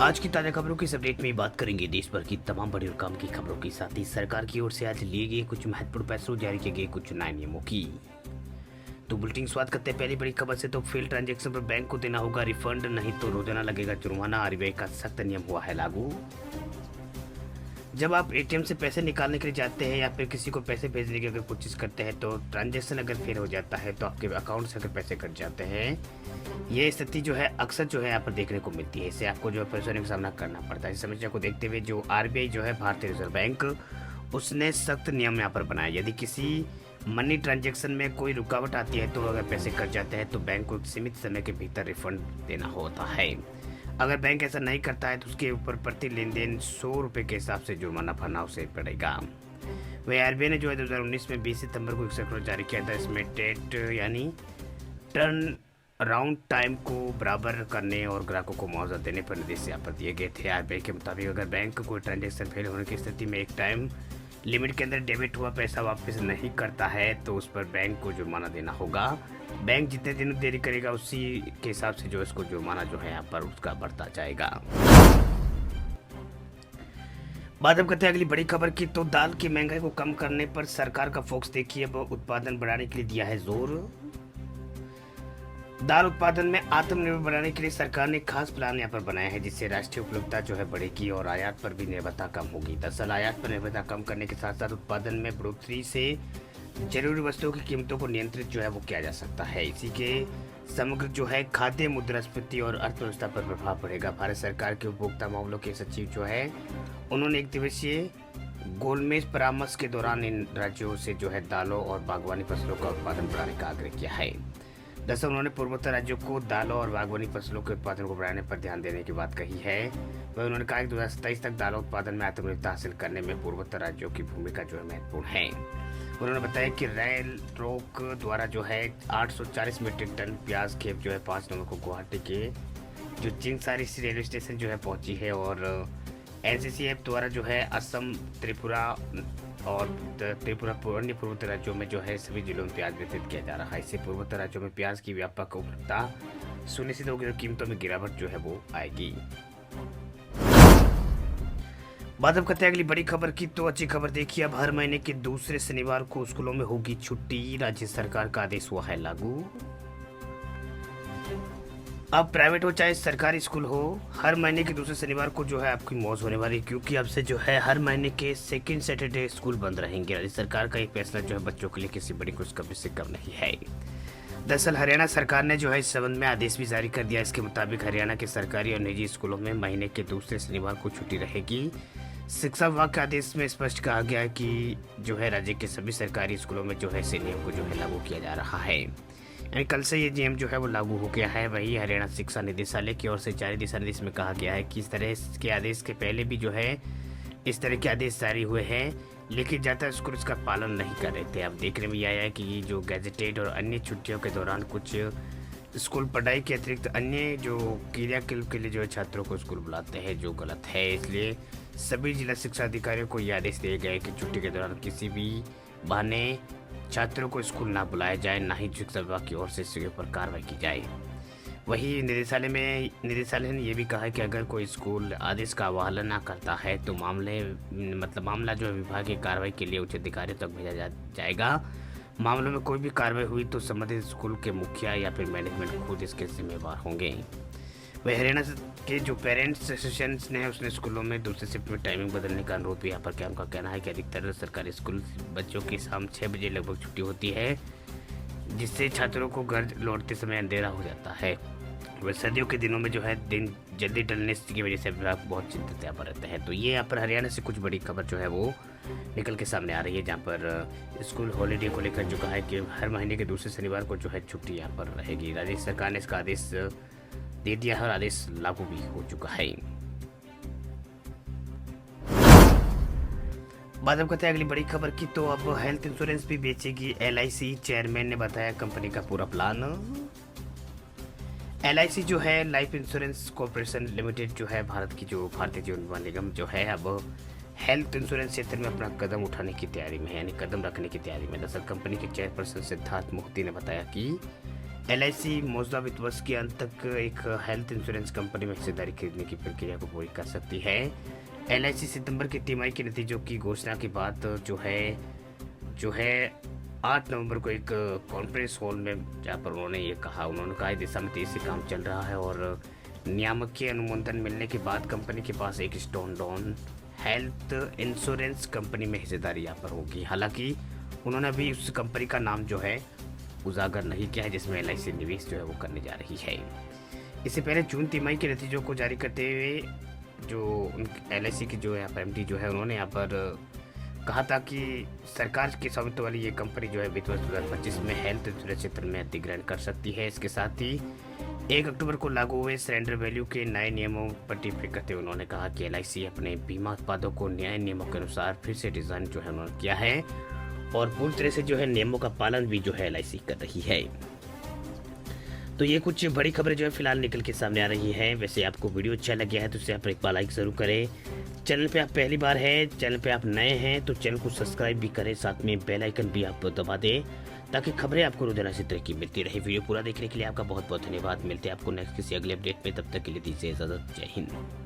आज की ताज़ा खबरों की इस अपडेट में बात करेंगे देश भर की तमाम बड़ी और काम की खबरों के साथ ही सरकार की ओर से आज लिए गए कुछ महत्वपूर्ण फैसलों, जारी किए गए कुछ नए नियमों की। तो बुलेटिन शुरुआत करते हैं पहली बड़ी खबर से। तो फेल ट्रांजैक्शन पर बैंक को देना होगा रिफंड, नहीं तो रोजाना लगेगा जुर्माना। आरबीआई का सख्त नियम हुआ है लागू। जब आप एटीएम से पैसे निकालने के लिए जाते हैं या फिर किसी को पैसे भेजने की अगर कोशिश करते हैं तो ट्रांजैक्शन अगर फेल हो जाता है तो आपके अकाउंट से अगर पैसे कट जाते हैं, ये स्थिति जो है अक्सर जो है यहाँ पर देखने को मिलती है। इससे आपको जो है परेशानी का सामना करना पड़ता है। इस समस्या को देखते हुए जो आरबीआई जो है भारतीय रिजर्व बैंक, उसने सख्त नियम यहाँ पर बनाया। यदि किसी मनी ट्रांजैक्शन में कोई रुकावट आती है तो अगर पैसे कट जाते हैं तो बैंक को एक सीमित समय के भीतर रिफंड देना होता है। अगर बैंक ऐसा नहीं करता है तो उसके ऊपर प्रति लेन देन 100 रुपये के हिसाब से जुर्माना भरना उसे पड़ेगा। वही आरबीआई ने जो है 2019 में 20 सितंबर को एक सर्कुलर जारी किया था। इसमें टेट यानी टर्न अराउंड टाइम को बराबर करने और ग्राहकों को मुआवजा देने पर निर्देश यहाँ पर दिए गए थे। आरबीआई के मुताबिक अगर बैंक कोई ट्रांजैक्शन फेल होने की स्थिति में एक टाइम लिमिट के अंदर डेबिट हुआ पैसा वापस नहीं करता है तो उस पर बैंक को जुर्माना देना होगा। बैंक जितने दिन देरी करेगा उसी के हिसाब से जो इसको जुर्माना जो है यहाँ पर उसका बढ़ता जाएगा। बात अब करते हैं अगली बड़ी खबर की। तो दाल की महंगाई को कम करने पर सरकार का फोकस देखिए, अब उत्पादन बढ़ाने के लिए दिया है जोर। दाल उत्पादन में आत्मनिर्भर बनाने के लिए सरकार ने खास प्लान यहाँ पर बनाया है, जिससे राष्ट्रीय उपलब्धता जो है बढ़ेगी और आयात पर भी निर्भरता कम होगी। दरअसल आयात पर निर्भरता कम करने के साथ साथ उत्पादन में बढ़ोतरी से जरूरी वस्तुओं की कीमतों को नियंत्रित जो है वो किया जा सकता है। इसी के समग्र जो है खाद्य मुद्रास्फीति और अर्थव्यवस्था पर प्रभाव पड़ेगा। भारत सरकार के उपभोक्ता मामलों के सचिव जो है उन्होंने एक दिवसीय गोलमेज परामर्श के दौरान इन राज्यों से जो है दालों और बागवानी फसलों का उत्पादन बढ़ाने का आग्रह किया है। दरअसल उन्होंने पूर्वोत्तर राज्यों को दालों और बागवानी फसलों के उत्पादन को बढ़ाने पर ध्यान देने की बात कही है। वह उन्होंने कहा कि 2027 तक दालों उत्पादन में आत्मनिर्भरता हासिल करने में पूर्वोत्तर राज्यों की भूमिका जो है महत्वपूर्ण है। उन्होंने बताया कि रेल रोक द्वारा जो है 840 मीट्रिक टन प्याज खेप जो है 5 नवंबर को गुवाहाटी के जो चिंगसारी रेलवे स्टेशन जो है पहुंची है। और एनसीसीएफ द्वारा जो है असम, त्रिपुरा और त्रिपुरा अन्य पूर्वोत्तर राज्यों में जो है सभी जिलों में प्याज वितरित किया जा रहा है। इससे पूर्वोत्तर राज्यों में प्याज की व्यापक उपलब्धता सुनिश्चित होगी और कीमतों में गिरावट जो है वो आएगी। बात अब करते हैं अगली बड़ी खबर की। तो अच्छी खबर देखिए, अब हर महीने के दूसरे शनिवार को स्कूलों में होगी छुट्टी। राज्य सरकार का आदेश हुआ है लागू। अब प्राइवेट हो चाहे सरकारी स्कूल हो, हर महीने के दूसरे शनिवार को जो है आपकी मौज होने वाली, क्योंकि अब से जो है हर महीने के सेकंड सैटरडे स्कूल बंद रहेंगे। राज्य सरकार का ये फैसला जो है बच्चों के लिए किसी बड़ी खुशखबरी से कम नहीं है। दरअसल हरियाणा सरकार ने जो है इस संबंध में आदेश भी जारी कर दिया। इसके मुताबिक हरियाणा के सरकारी और निजी स्कूलों में महीने के दूसरे शनिवार को छुट्टी रहेगी। शिक्षा विभाग के आदेश में स्पष्ट कहा गया है कि जो है राज्य के सभी सरकारी स्कूलों में जो है इस नियम को जो है लागू किया जा रहा है। यानी कल से ये नियम जो है वो लागू हो गया है। वही हरियाणा शिक्षा निदेशालय की ओर से जारी दिशा निर्देश में कहा गया है कि इस तरह के आदेश के पहले भी जो है इस तरह के आदेश जारी हुए हैं, लेकिन ज़्यादातर स्कूल इसका पालन नहीं कर रहे थे। अब देखने में आया है कि जो गैजेटेड और अन्य छुट्टियों के दौरान कुछ स्कूल पढ़ाई के अतिरिक्त अन्य जो क्रियाकलाप के लिए जो है छात्रों को स्कूल बुलाते हैं, जो गलत है। इसलिए सभी जिला शिक्षा अधिकारियों को ये आदेश दिए गए कि छुट्टी के दौरान किसी भी बहाने छात्रों को स्कूल ना बुलाया जाए, ना ही शिक्षा विभाग की ओर से इसके ऊपर कार्रवाई की जाए। वहीं निदेशालय ने यह भी कहा है कि अगर कोई स्कूल आदेश का अवहेलना ना करता है तो मामला जो है विभागीय कार्रवाई के लिए उच्च अधिकारियों तक भेजा जाएगा। मामलों में कोई भी कार्रवाई हुई तो संबंधित स्कूल के मुखिया या फिर मैनेजमेंट खुद इसके जिम्मेवार होंगे। वही हरियाणा के जो पेरेंट्स एसोसिएशन ने उसने स्कूलों में दूसरे शिफ्ट में टाइमिंग बदलने का अनुरोध भी यहाँ पर किया। उनका कहना है कि अधिकतर सरकारी स्कूल बच्चों की शाम 6 बजे लगभग छुट्टी होती है, जिससे छात्रों को घर लौटते समय अंधेरा हो जाता है। वह सर्दियों के दिनों में जो है दिन जल्दी ढलने की वजह से विभाग बहुत चिंतित यहाँ पर रहते हैं। तो ये यहाँ पर हरियाणा से कुछ बड़ी खबर जो है वो निकल के सामने आ रही है, जहाँ पर स्कूल हॉलीडे को लेकर जो कहा है कि हर महीने के दूसरे शनिवार को जो है छुट्टी यहाँ पर रहेगी। राज्य सरकार ने इसका आदेश दे दिया है और आदेश लागू भी हो चुका है। बात अब करते हैं अगली बड़ी खबर की। तो अब हेल्थ इंश्योरेंस भी बेचेगी एलआईसी, चेयरमैन ने बताया कंपनी का पूरा प्लान। एलआईसी जो है लाइफ इंश्योरेंस कॉर्पोरेशन लिमिटेड जो है भारतीय जीवन बीमा निगम जो है अब हेल्थ इंश्योरेंस क्षेत्र में अपना कदम उठाने की तैयारी में है, यानी कदम रखने की तैयारी में। दरअसल कंपनी के चेयरपर्सन सिद्धार्थ मोहती ने बताया कि एलआईसी मौजूदा वित्त वर्ष के अंत तक एक हेल्थ इंश्योरेंस कंपनी में हिस्सेदारी खरीदने की प्रक्रिया को पूरी कर सकती है। एलआईसी सितंबर की तिमाही के नतीजों की घोषणा के बाद जो है 8 नवंबर को एक कॉन्फ्रेंस हॉल में जहाँ पर उन्होंने कहा इस दिशा में तेजी से काम चल रहा है और नियामक के अनुमोदन मिलने के बाद कंपनी के पास एक stone down health insurance company में हिस्सेदारी यहाँ पर होगी। हालांकि उन्होंने अभी उस कंपनी का नाम जो है उजागर नहीं किया है जिसमें एलआईसी निवेश जो है वो करने जा रही है। इससे पहले जून तिमाही के नतीजों को जारी करते हुए जो एलआईसी की जो है एमडी जो है उन्होंने यहाँ पर कहा था कि सरकार के स्वामित्व वाली ये कंपनी जो है वित्त वर्ष 2025 में हेल्थ इंश्योरेंस क्षेत्र में अधिग्रहण कर सकती है। इसके साथ ही 1 अक्टूबर को लागू हुए सरेंडर वैल्यू के नए नियमों पर टिप्पणी करते हुए उन्होंने कहा कि एलआईसी अपने बीमा उत्पादों को नए नियमों के अनुसार फिर से डिज़ाइन जो है उन्होंने किया है और पूरी तरह से जो है नियमों का पालन भी जो है एलआईसी कर रही है। तो ये कुछ बड़ी खबरें जो है फिलहाल निकल के सामने आ रही हैं। वैसे आपको वीडियो अच्छा लग है तो इसे आप एक बार लाइक ज़रूर करें। चैनल पे आप पहली बार है, चैनल पे आप नए हैं तो चैनल को सब्सक्राइब भी करें, साथ में बेल आइकन भी आप दबा दें ताकि खबरें आपको रोजाना इसी तरह की मिलती रहे। वीडियो पूरा देखने के लिए आपका बहुत बहुत धन्यवाद। मिलते हैं आपको नेक्स्ट किसी अगले अपडेट में, तब तक के लिए दीजिए इजाज़त। जय हिंद।